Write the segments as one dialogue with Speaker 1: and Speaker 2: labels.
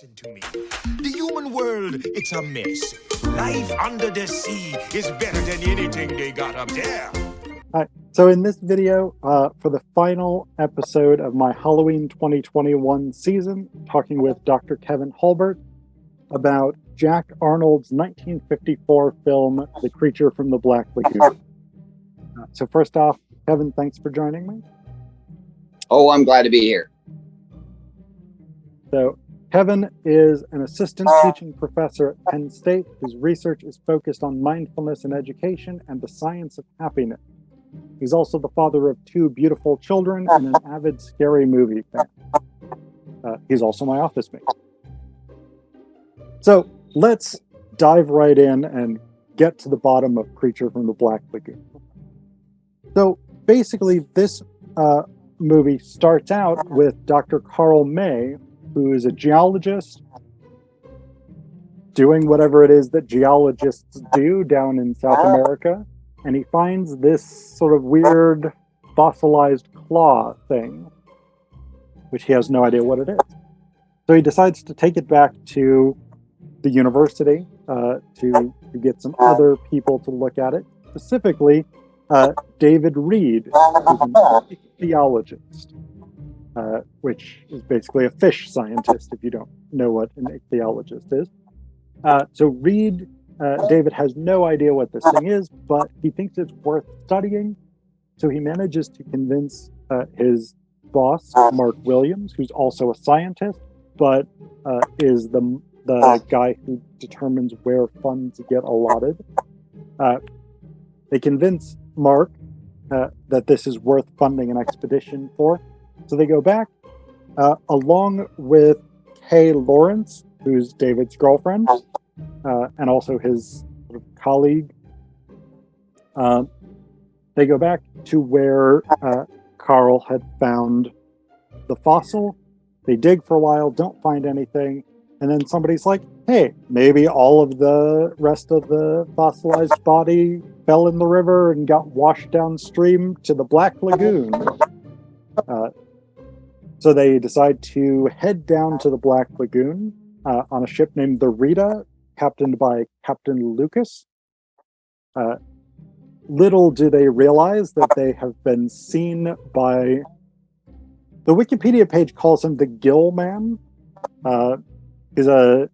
Speaker 1: Listen to me. The human world, it's a mess. Life under the sea is better than anything they got up there.
Speaker 2: All right, so in this video, for the final episode of my Halloween 2021 season, talking with Dr. Kevin Hulburt about Jack Arnold's 1954 film, The Creature from the Black Lagoon. So first off, Kevin, thanks for joining me.
Speaker 3: Oh, I'm glad to be here.
Speaker 2: So Kevin is an assistant teaching professor at Penn State whose research is focused on mindfulness in education and the science of happiness. He's also the father of 2 beautiful children and an avid scary movie fan. He's also my office mate. So let's dive right in and get to the bottom of Creature from the Black Lagoon. So basically, this movie starts out with Dr. Carl May, who is a geologist doing whatever it is that geologists do down in South America. And he finds this sort of weird fossilized claw thing, which he has no idea what it is. So he decides to take it back to the university to get some other people to look at it. Specifically, David Reed, who's an ichthyologist, which is basically a fish scientist, if you don't know what an ichthyologist is. So Reed, David has no idea what this thing is, but he thinks it's worth studying. So he manages to convince his boss, Mark Williams, who's also a scientist, but is the guy who determines where funds get allotted. They convince Mark that this is worth funding an expedition for. So they go back, along with Kay Lawrence, who's David's girlfriend, and also his sort of colleague. They go back to where Carl had found the fossil. They dig for a while, don't find anything, and then somebody's like, hey, maybe all of the rest of the fossilized body fell in the river and got washed downstream to the Black Lagoon. So they decide to head down to the Black Lagoon on a ship named the Rita, captained by Captain Lucas. Little do they realize that they have been seen by... The Wikipedia page calls him the Gill Man. He's an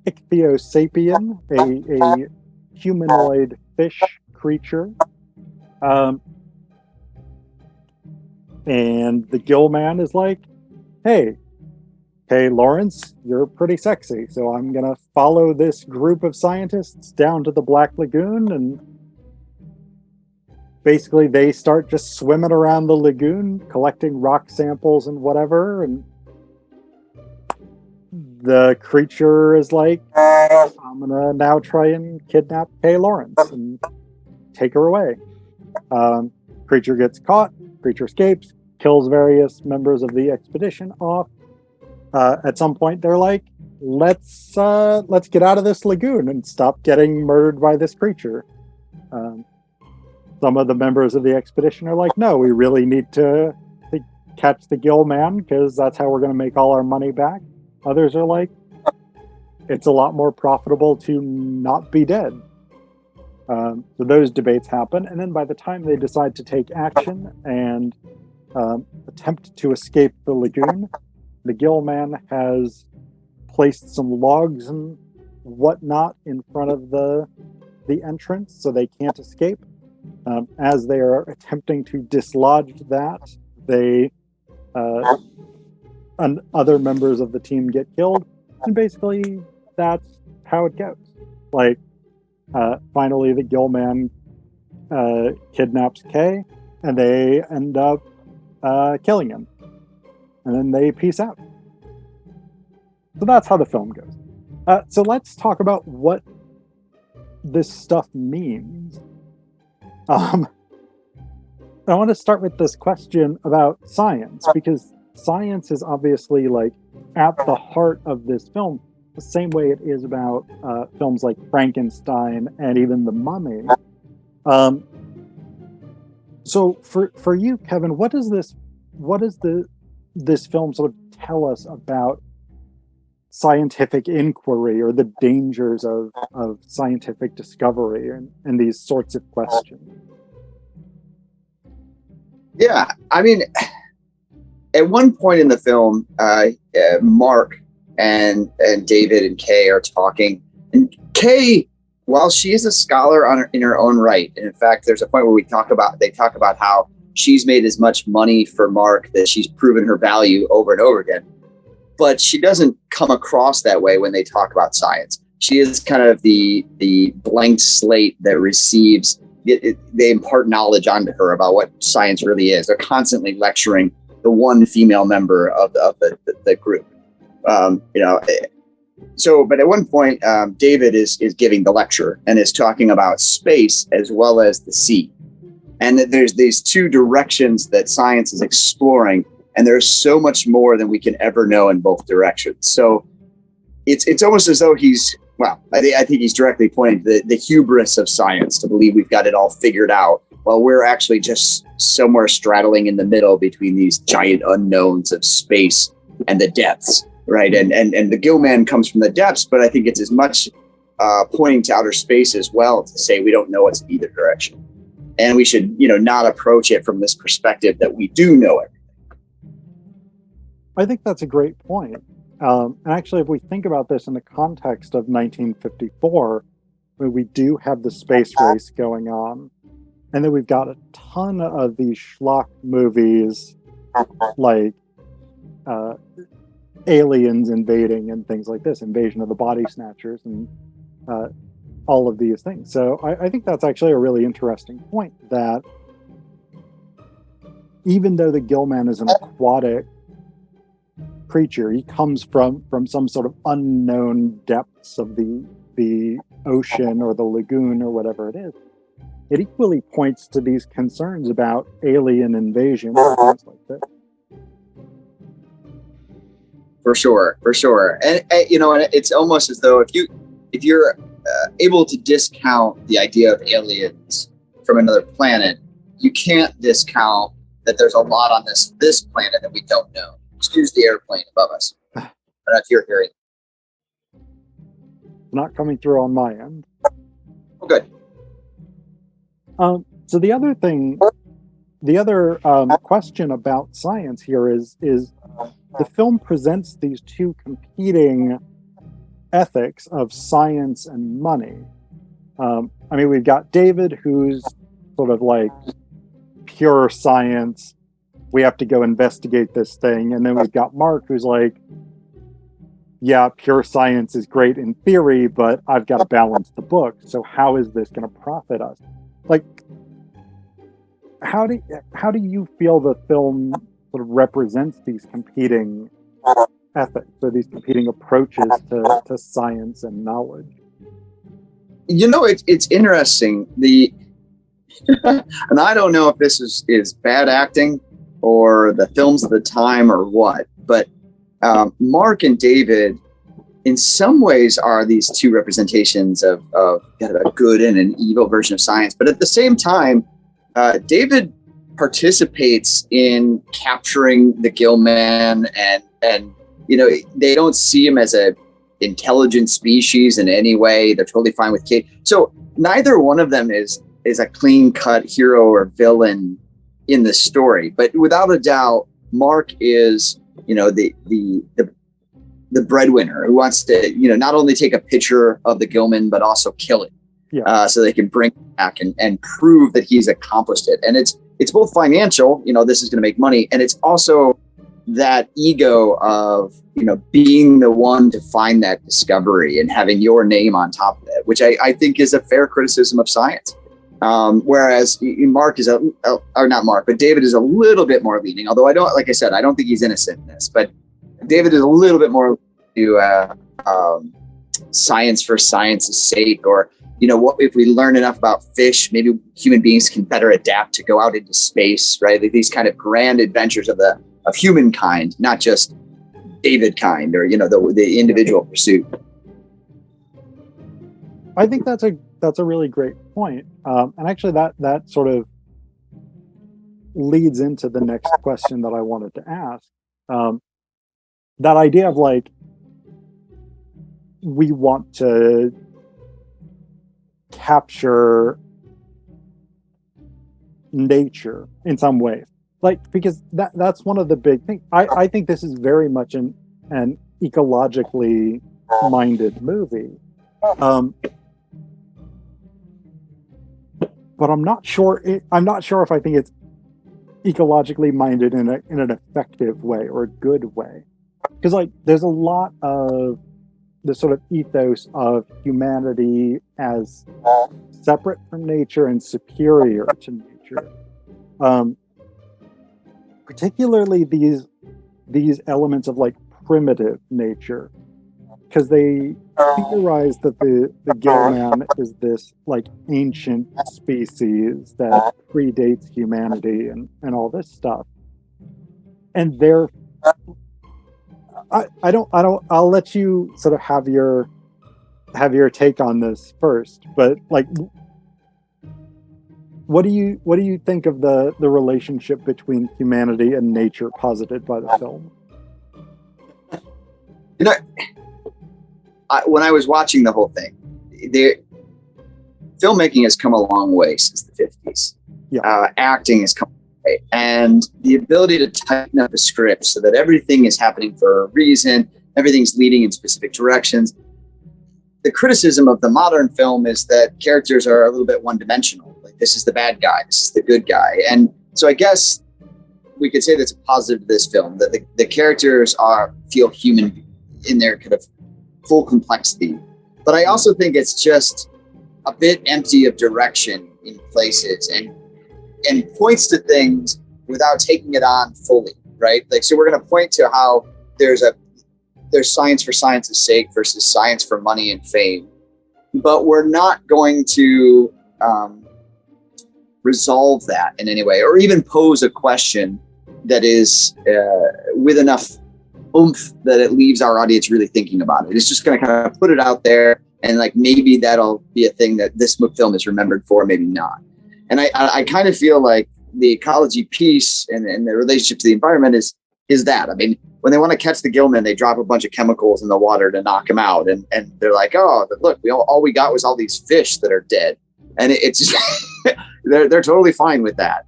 Speaker 2: ichthyosapien, a humanoid fish creature. And the Gill Man is like, hey, Lawrence, you're pretty sexy, so I'm going to follow this group of scientists down to the Black Lagoon, and basically they start just swimming around the lagoon, collecting rock samples and whatever, and the creature is like, I'm going to now try and kidnap Kay Lawrence and take her away. Creature gets caught, creature escapes, kills various members of the expedition off. At some point, they're like, let's get out of this lagoon and stop getting murdered by this creature. Some of the members of the expedition are like, no, we really need to catch the Gill Man because that's how we're going to make all our money back. Others are like, it's a lot more profitable to not be dead. So those debates happen, and then by the time they decide to take action and attempt to escape the lagoon, the Gill Man has placed some logs and whatnot in front of the entrance so they can't escape. As they are attempting to dislodge that, and other members of the team get killed, and basically that's how it goes. Like, finally the Gill Man kidnaps Kay, and they end up killing him. And then they peace out. So that's how the film goes. So let's talk about what this stuff means. I want to start with this question about science, because science is obviously like at the heart of this film, the same way it is about films like Frankenstein and even The Mummy. So for you, Kevin, what does this film sort of tell us about scientific inquiry or the dangers of scientific discovery and these sorts of questions.
Speaker 3: Yeah, I mean, at one point in the film, Mark and David and Kay are talking, and Kay, while she is a scholar in her own right, and in fact, there's a point where they talk about how she's made as much money for Mark that she's proven her value over and over again, but she doesn't come across that way when they talk about science. She is kind of the blank slate that receives. They impart knowledge onto her about what science really is. They're constantly lecturing the one female member of the group. But at one point, David is giving the lecture and is talking about space as well as the sea. And that there's these two directions that science is exploring, and there's so much more than we can ever know in both directions. So it's almost as though I think he's directly pointing to the hubris of science to believe we've got it all figured out, while we're actually just somewhere straddling in the middle between these giant unknowns of space and the depths, right? And the Gillman comes from the depths, but I think it's as much pointing to outer space as well, to say we don't know what's in either direction. And we should, not approach it from this perspective that we do know everything.
Speaker 2: I think that's a great point. And actually, if we think about this in the context of 1954, where we do have the space race going on, and then we've got a ton of these schlock movies like aliens invading and things like this, Invasion of the Body Snatchers, and all of these things. So I think that's actually a really interesting point, that even though the Gillman is an aquatic creature, he comes from some sort of unknown depths of the ocean or the lagoon or whatever it is. It equally points to these concerns about alien invasion and things like this.
Speaker 3: For sure. And it's almost as though if you're able to discount the idea of aliens from another planet, you can't discount that there's a lot on this planet that we don't know. Excuse the airplane above us. I don't know if you're hearing.
Speaker 2: Not coming through on my end.
Speaker 3: Oh, good.
Speaker 2: So the other question about science here is the film presents these two competing ethics of science and money. We've got David, who's sort of like pure science. We have to go investigate this thing. And then we've got Mark, who's like, yeah, pure science is great in theory, but I've got to balance the book. So how is this going to profit us? Like, how do you feel the film sort of represents these competing ethics or these competing approaches to science and knowledge?
Speaker 3: It's interesting. And I don't know if this is bad acting or the films of the time or what, but Mark and David in some ways are these two representations of kind of a good and an evil version of science. But at the same time, David participates in capturing the Gillman, and they don't see him as a intelligent species in any way. They're totally fine with Kate. So neither one of them is a clean-cut hero or villain in the story. But without a doubt, Mark is, the breadwinner who wants to, not only take a picture of the Gillman, but also kill it.
Speaker 2: Yeah.
Speaker 3: So they can bring it back and prove that he's accomplished it. And it's both financial, this is going to make money. And it's also that ego of, being the one to find that discovery and having your name on top of it, which I think is a fair criticism of science. Whereas Mark is not Mark, but David is a little bit more leaning, although I don't think he's innocent in this, but David is a little bit more to science for science's sake, or what if we learn enough about fish, maybe human beings can better adapt to go out into space, right? Like these kind of grand adventures of humankind, not just David kind or the individual pursuit.
Speaker 2: I think that's a really great point, and actually that sort of leads into the next question that I wanted to ask. That idea of like, we want to capture nature in some ways, like, because that's one of the big things. I think this is very much an ecologically minded movie, but I'm not sure if I think it's ecologically minded in an effective way or a good way, because like there's a lot of the sort of ethos of humanity as separate from nature and superior to nature. Particularly these elements of like primitive nature, because they theorize that the Gillman is this like ancient species that predates humanity and all this stuff. And they're I'll let you sort of have your take on this first, but like what do you think of the relationship between humanity and nature posited by the film?
Speaker 3: You know, when I was watching the whole thing, filmmaking has come a long way since the 50s.
Speaker 2: Yeah.
Speaker 3: Acting has come a long way. And the ability to tighten up a script so that everything is happening for a reason, everything's leading in specific directions. The criticism of the modern film is that characters are a little bit one-dimensional. Like, this is the bad guy, this is the good guy. And so I guess we could say that's a positive to this film, that the characters feel human in their kind of full complexity. But I also think it's just a bit empty of direction in places and points to things without taking it on fully, right? Like, so we're going to point to how there's science for science's sake versus science for money and fame, but we're not going to resolve that in any way, or even pose a question that is with enough oomph that it leaves our audience really thinking about it. It's just going to kind of put it out there, and like maybe that'll be a thing that this film is remembered for, maybe not. And I kind of feel like the ecology piece and the relationship to the environment is that. I mean, when they want to catch the Gillman, they drop a bunch of chemicals in the water to knock him out, and they're like, oh, look, all we got was all these fish that are dead, and it's just they're totally fine with that.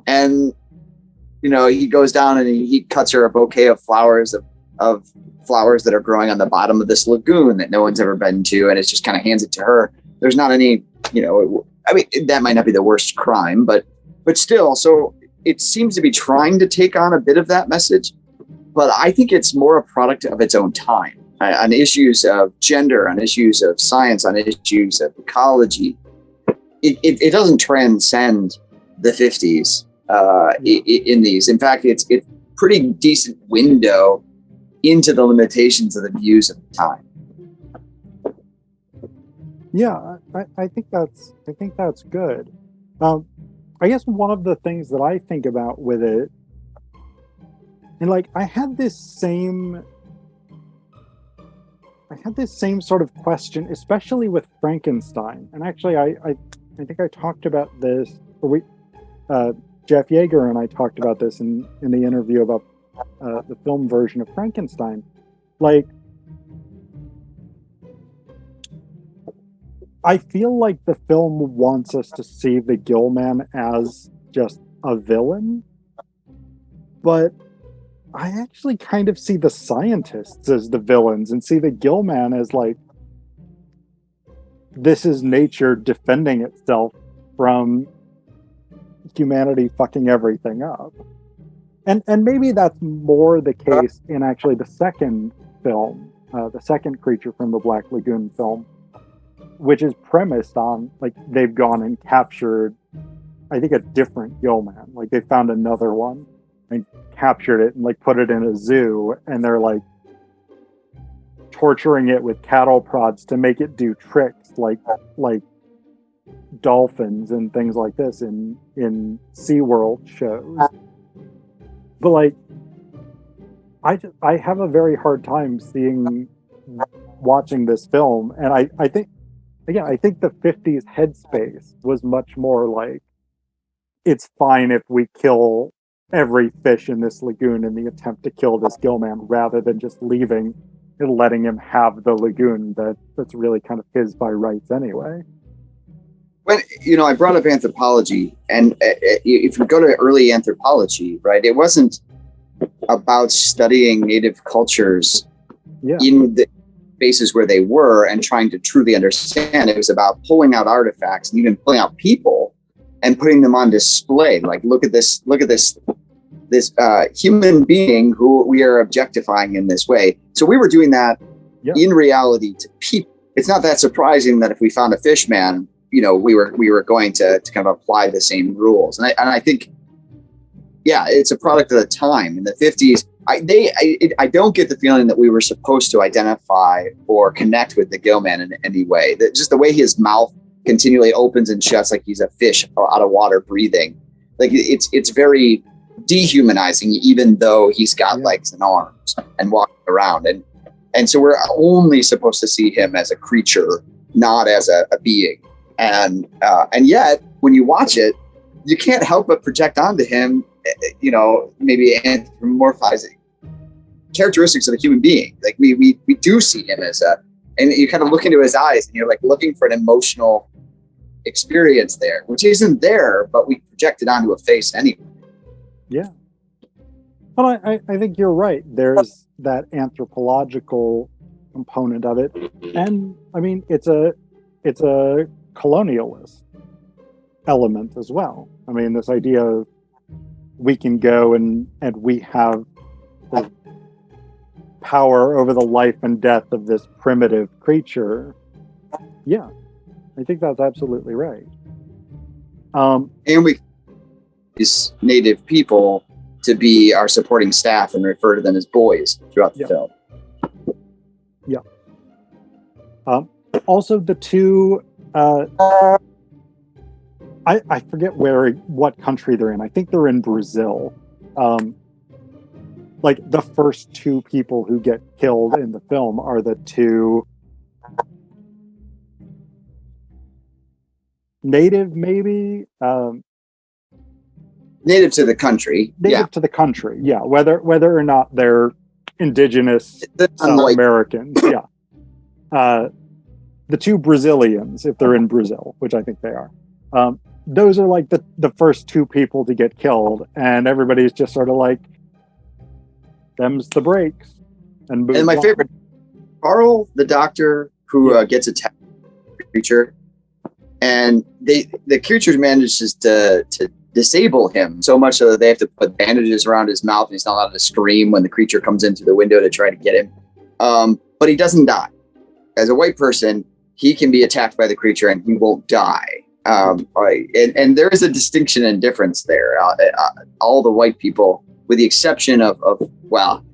Speaker 3: And you know, he goes down and he cuts her a bouquet of flowers of flowers that are growing on the bottom of this lagoon that no one's ever been to, and it just kind of hands it to her. There's not any, you know, I mean, that might not be the worst crime, but still. So it seems to be trying to take on a bit of that message, but I think it's more a product of its own time, on issues of gender, on issues of science, on issues of ecology. It doesn't transcend the 50s in these. In fact, it's pretty decent window into the limitations of the views of the time.
Speaker 2: Yeah, I think that's good. I guess one of the things that I think about with it, and like I had this same sort of question, especially with Frankenstein. And actually, I think I talked about this, or Jeff Yeager and I talked about this in the interview about the film version of Frankenstein. Like, I feel like the film wants us to see the Gillman as just a villain, but I actually kind of see the scientists as the villains and see the Gillman as like, this is nature defending itself from humanity fucking everything up. And maybe that's more the case in actually the second film, the second Creature from the Black Lagoon film, which is premised on, like, they've gone and captured, I think, a different Gillman. Like, they found another one and captured it and, like, put it in a zoo, and they're, like, torturing it with cattle prods to make it do tricks like dolphins and things like this in SeaWorld shows. But, like, I have a very hard time watching this film, and I think the 50s headspace was much more like, it's fine if we kill every fish in this lagoon in the attempt to kill this Gillman, rather than just leaving letting him have the lagoon that's really kind of his by rights anyway.
Speaker 3: When, I brought up anthropology, and if you go to early anthropology, right, it wasn't about studying native cultures in the spaces where they were and trying to truly understand. It was about pulling out artifacts and even pulling out people and putting them on display. Like, look at this human being who we are objectifying in this way. So we were doing that in reality to people. It's not that surprising that if we found a fish man, we were going to kind of apply the same rules. And I think, it's a product of the time. In the 50s, I don't get the feeling that we were supposed to identify or connect with the Gillman in any way. That just the way his mouth continually opens and shuts like he's a fish out of water breathing. Like it's very dehumanizing, even though he's got legs and arms and walking around. And so we're only supposed to see him as a creature, not as a being. And yet when you watch it, you can't help but project onto him, maybe anthropomorphizing characteristics of a human being. Like we do see him as and you kind of look into his eyes and you're like looking for an emotional experience there, which isn't there, but we project it onto a face anyway.
Speaker 2: Yeah. Well, I think you're right. There's that anthropological component of it. And I mean, it's a colonialist element as well. I mean, this idea of we can go and we have the power over the life and death of this primitive creature. Yeah, I think that's absolutely right. And
Speaker 3: we these native people to be our supporting staff and refer to them as boys throughout the film.
Speaker 2: Yeah. Also, the two. I forget what country they're in. I think they're in Brazil. Like the first two people who get killed in the film are the two native, maybe
Speaker 3: native to the country.
Speaker 2: To the country, yeah. Whether or not they're indigenous South Americans, the two Brazilians, if they're in Brazil, which I think they are. Those are like the first two people to get killed, and everybody's just sort of like, them's the breaks. And
Speaker 3: my favorite, Carl, the doctor who gets attacked by the creature, and the creature manages to disable him so much so that they have to put bandages around his mouth and he's not allowed to scream when the creature comes in through the window to try to get him. But he doesn't die. As a white person, he can be attacked by the creature and he won't die. And there is a distinction and difference there. All the white people, with the exception of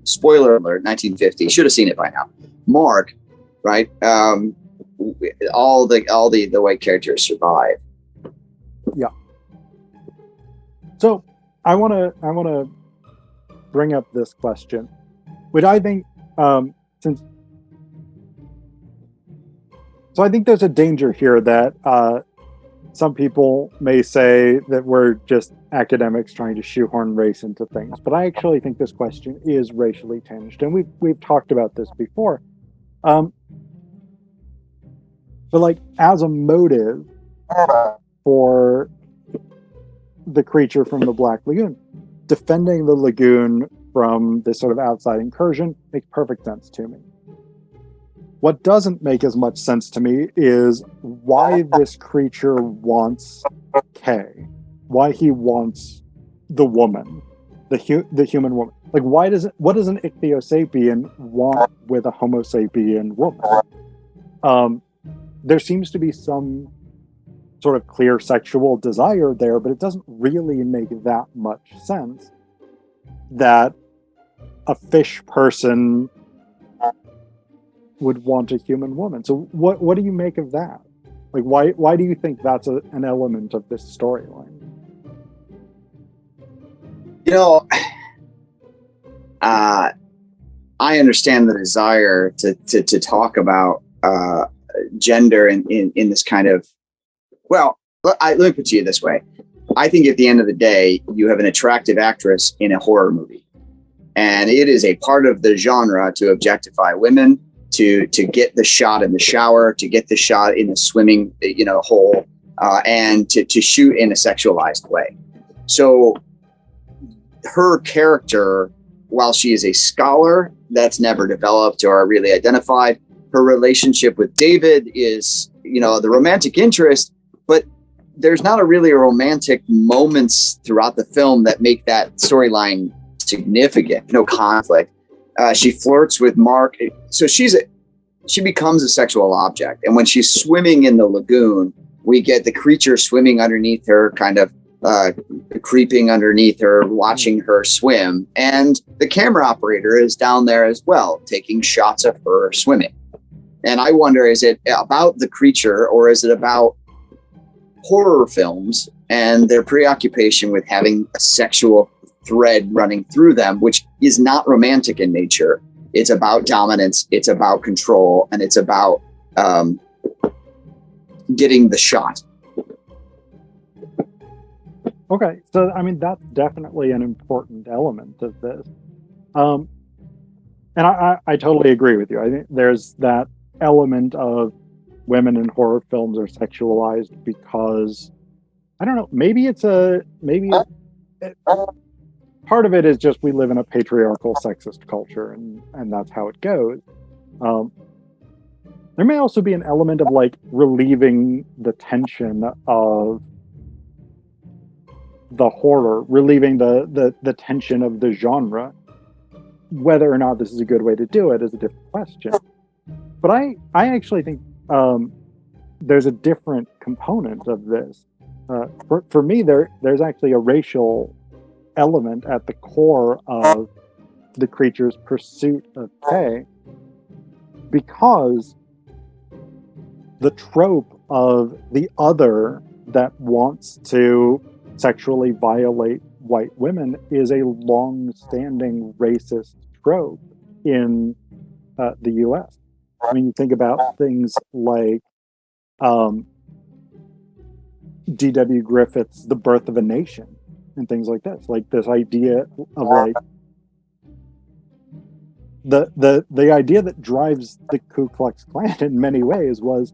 Speaker 3: spoiler alert, 1950, should have seen it by now. Mark, right? All the white characters survive.
Speaker 2: Yeah. So I want to bring up this question, which I think So I think there's a danger here that some people may say that we're just academics trying to shoehorn race into things, but I actually think this question is racially tinged, and we've talked about this before. But like, as a motive for the creature from the Black Lagoon, defending the lagoon from this sort of outside incursion makes perfect sense to me. What doesn't make as much sense to me is why this creature wants Kay, why he wants the woman, the human woman. Like, what does an ichthyosapien want with a Homo sapien woman? There seems to be some sort of clear sexual desire there, but it doesn't really make that much sense that a fish person would want a human woman. So what do you make of that? Like, why do you think that's an element of this storyline?
Speaker 3: I understand the desire to talk about gender in this kind of, let me put it this way. I think at the end of the day, you have an attractive actress in a horror movie. And it is a part of the genre to objectify women, to get the shot in the shower, to get the shot in the swimming, hole, and to shoot in a sexualized way. So her character, while she is a scholar, that's never developed or really identified. Her relationship with David is, the romantic interest, but there's not really a romantic moments throughout the film that make that storyline significant. No conflict. She flirts with Mark. So she becomes a sexual object. And when she's swimming in the lagoon, we get the creature swimming underneath her, kind of creeping underneath her, watching her swim. And the camera operator is down there as well, taking shots of her swimming. And I wonder, is it about the creature, or is it about horror films and their preoccupation with having a sexual thread running through them, which is not romantic in nature? It's about dominance, it's about control, and it's about getting the shot.
Speaker 2: Okay, so I mean, that's definitely an important element of this. And I totally agree with you. I think there's that element of women in horror films are sexualized because, I don't know, part of it is just we live in a patriarchal sexist culture, and that's how it goes. There may also be an element of like relieving the tension of the horror, relieving the tension of the genre. Whether or not this is a good way to do it is a different question. But I actually think there's a different component of this. For me, there's actually a racial element at the core of the creature's pursuit of prey, because the trope of the other that wants to sexually violate white women is a long-standing racist trope in the U.S. I mean, you think about things like D.W. Griffith's The Birth of a Nation and things like this. Like this idea of like the idea that drives the Ku Klux Klan in many ways was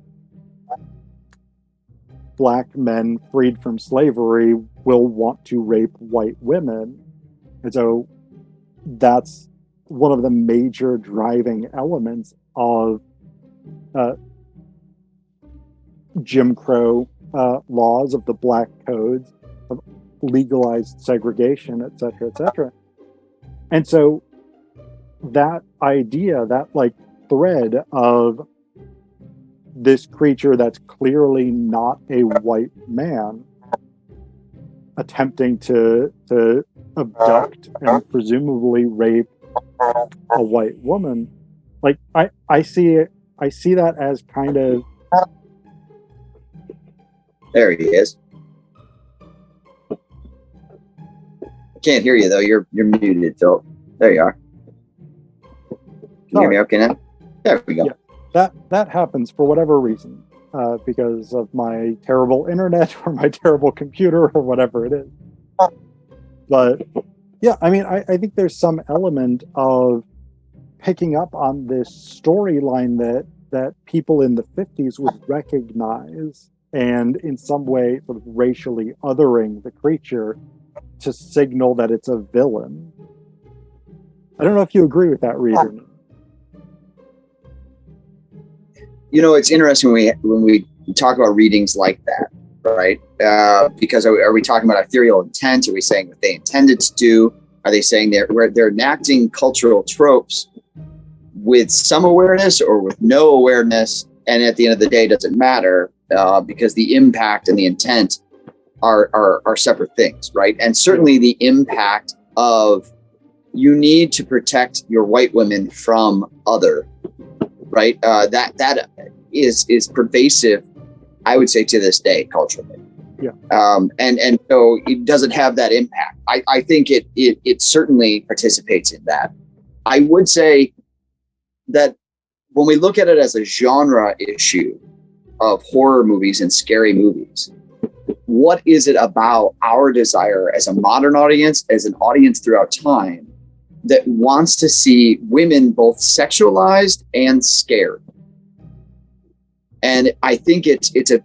Speaker 2: black men freed from slavery will want to rape white women. And so that's one of the major driving elements of Jim Crow laws, of the black codes, of legalized segregation, et cetera, et cetera. And so that idea, that like thread of this creature that's clearly not a white man attempting to abduct and presumably rape a white woman, like I see that as kind of.
Speaker 3: There he is. I can't hear you though. You're muted, Phil. There you are. Can you hear me okay now? There we go.
Speaker 2: Yeah, that happens for whatever reason, because of my terrible internet or my terrible computer or whatever it is. But yeah, I mean, I think there's some element of picking up on this storyline that people in the 50s would recognize, and in some way sort of racially othering the creature to signal that it's a villain. I don't know if you agree with that, reader.
Speaker 3: You know, it's interesting when we talk about readings like that, right? Because are we talking about ethereal intent? Are we saying what they intended to do? Are they saying they're enacting cultural tropes with some awareness or with no awareness? And at the end of the day, it doesn't matter because the impact and the intent are separate things, right? And certainly the impact of you need to protect your white women from other, right? That is pervasive, I would say, to this day culturally.
Speaker 2: Yeah.
Speaker 3: And so it doesn't have that impact. I think it certainly participates in that. I would say that when we look at it as a genre issue of horror movies and scary movies, what is it about our desire as a modern audience, as an audience throughout time, that wants to see women both sexualized and scared. And I think it's at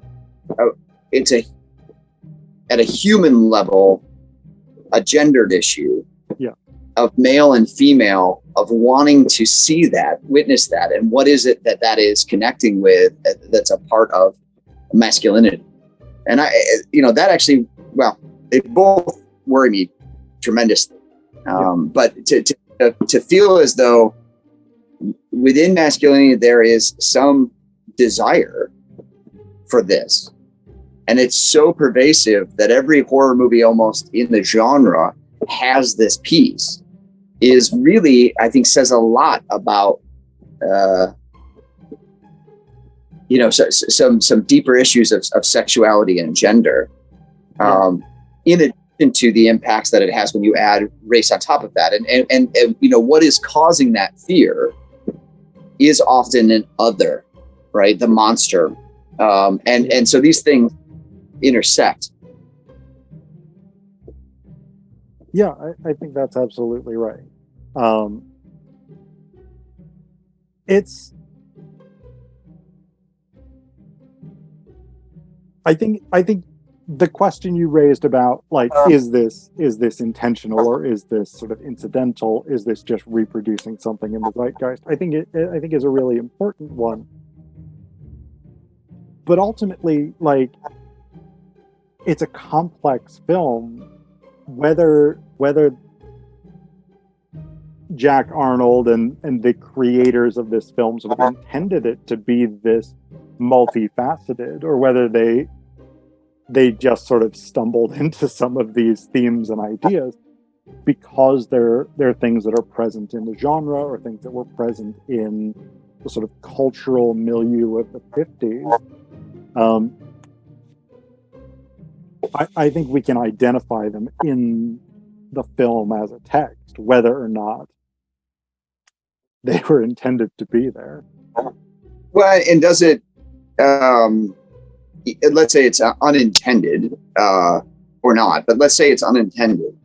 Speaker 3: a human level, a gendered issue of male and female, of wanting to see that, witness that, and what is it that is connecting with, that's a part of masculinity. And that actually, well, they both worry me tremendously. But to feel as though within masculinity there is some desire for this, and it's so pervasive that every horror movie almost in the genre has this piece, is really, I think, says a lot about some deeper issues of sexuality and gender, in addition to the impacts that it has when you add race on top of that. And what is causing that fear is often an other, right? The monster. And so these things intersect.
Speaker 2: Yeah, I think that's absolutely right. I think the question you raised about, like, is this intentional, or is this sort of incidental? Is this just reproducing something in the zeitgeist? I think is a really important one. But ultimately, like, it's a complex film. Whether Jack Arnold and the creators of this film sort of intended it to be this multifaceted, or whether they just sort of stumbled into some of these themes and ideas because they're things that are present in the genre, or things that were present in the sort of cultural milieu of the 50s. I think we can identify them in the film as a text, whether or not they were intended to be there.
Speaker 3: Well, and does it, let's say it's unintended, or not, but let's say it's unintended.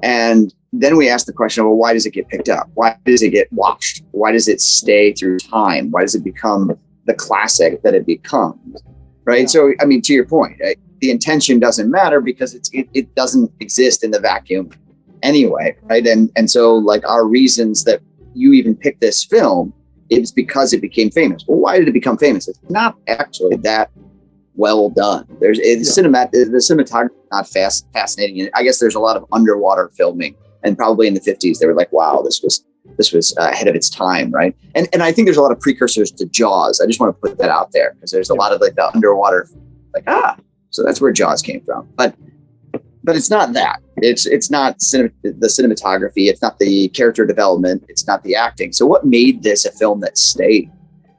Speaker 3: And then we ask the question, well, why does it get picked up? Why does it get watched? Why does it stay through time? Why does it become the classic that it becomes? Right. Yeah. So, I mean, to your point, the intention doesn't matter because it doesn't exist in the vacuum anyway. Right. And so, like, our reasons that you even picked this film, it's because it became famous. Well, why did it become famous? It's not actually that well done. The cinematography is not fascinating. I guess there's a lot of underwater filming, and probably in the 50s they were like, wow, this was ahead of its time, right? And I think there's a lot of precursors to Jaws. I just want to put that out there because there's a lot of, like, the underwater, like, so that's where Jaws came from. But it's not that. It's not the cinematography. It's not the character development. It's not the acting. So what made this a film that stayed,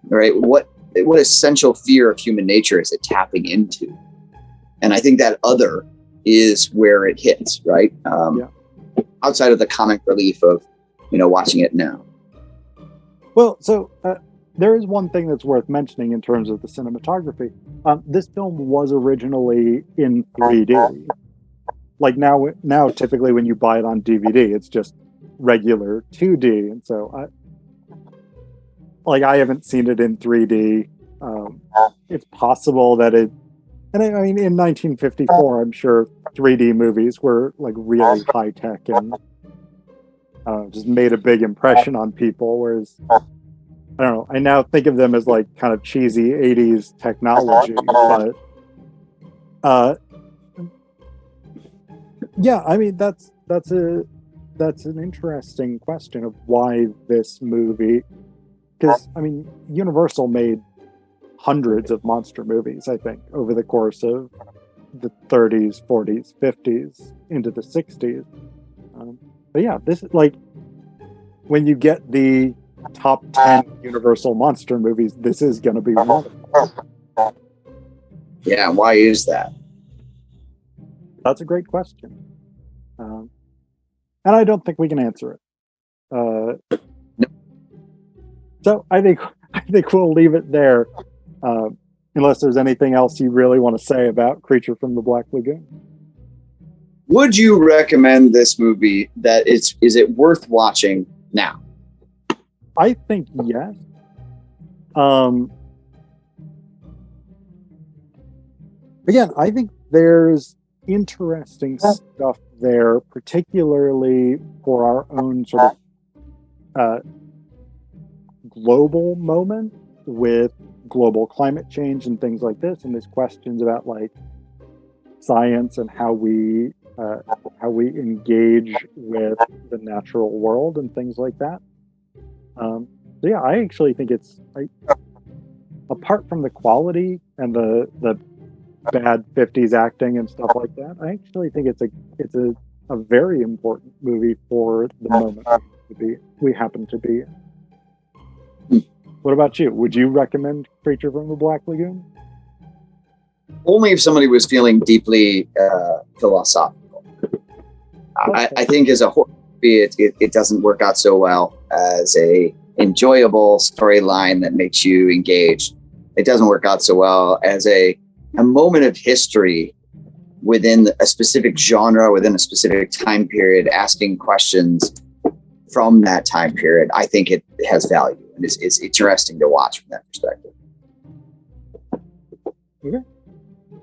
Speaker 3: right? What essential fear of human nature is it tapping into? And I think that other is where it hits, right? Outside of the comic relief of, watching it now.
Speaker 2: Well, so there is one thing that's worth mentioning in terms of the cinematography. This film was originally in 3D. Like, now typically when you buy it on DVD, it's just regular 2D. And so I haven't seen it in 3D. It's possible that it, and I mean, in 1954, I'm sure 3D movies were, like, really high tech and just made a big impression on people. Whereas, I don't know, I now think of them as, like, kind of cheesy 80s technology. But yeah, I mean, that's an interesting question of why this movie, because, I mean, Universal made hundreds of monster movies, I think, over the course of the 30s, 40s, 50s, into the 60s. But yeah, this is, like, when you get the top 10 Universal monster movies, this is going to be one of them.
Speaker 3: Yeah, why is that?
Speaker 2: That's a great question. And I don't think we can answer it. So I think we'll leave it there, unless there's anything else you really want to say about Creature from the Black Lagoon.
Speaker 3: Would you recommend this movie? Is it worth watching now?
Speaker 2: I think yes. Again, I think there's interesting stuff there, particularly for our own sort of global moment with global climate change and things like this, and these questions about like science and how we engage with the natural world and things like that. So yeah, I actually think apart from the quality and the bad 50s acting and stuff like that, I actually think it's a very important movie for the moment we happen to be in. What about you? Would you recommend Creature from the Black Lagoon?
Speaker 3: Only if somebody was feeling deeply philosophical. Okay. I think as a horror movie, it doesn't work out so well as a enjoyable storyline that makes you engaged. It doesn't work out so well as a moment of history within a specific genre, within a specific time period, asking questions from that time period. I think it has value and it's interesting to watch from that perspective.
Speaker 2: Okay.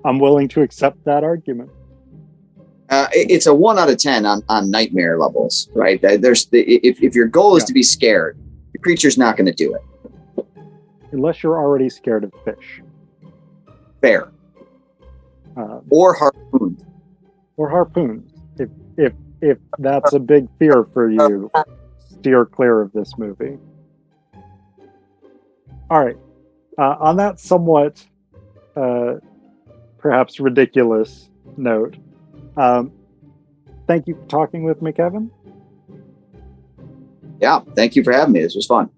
Speaker 2: I'm willing to accept that argument.
Speaker 3: It's a 1 out of 10 on nightmare levels, right? If your goal is to be scared, the creature's not going to do it.
Speaker 2: Unless you're already scared of fish.
Speaker 3: Fair. Or harpoons.
Speaker 2: Or harpoons. If that's a big fear for you, steer clear of this movie. All right. On that somewhat perhaps ridiculous note, thank you for talking with me, Kevin.
Speaker 3: Yeah, thank you for having me. This was fun.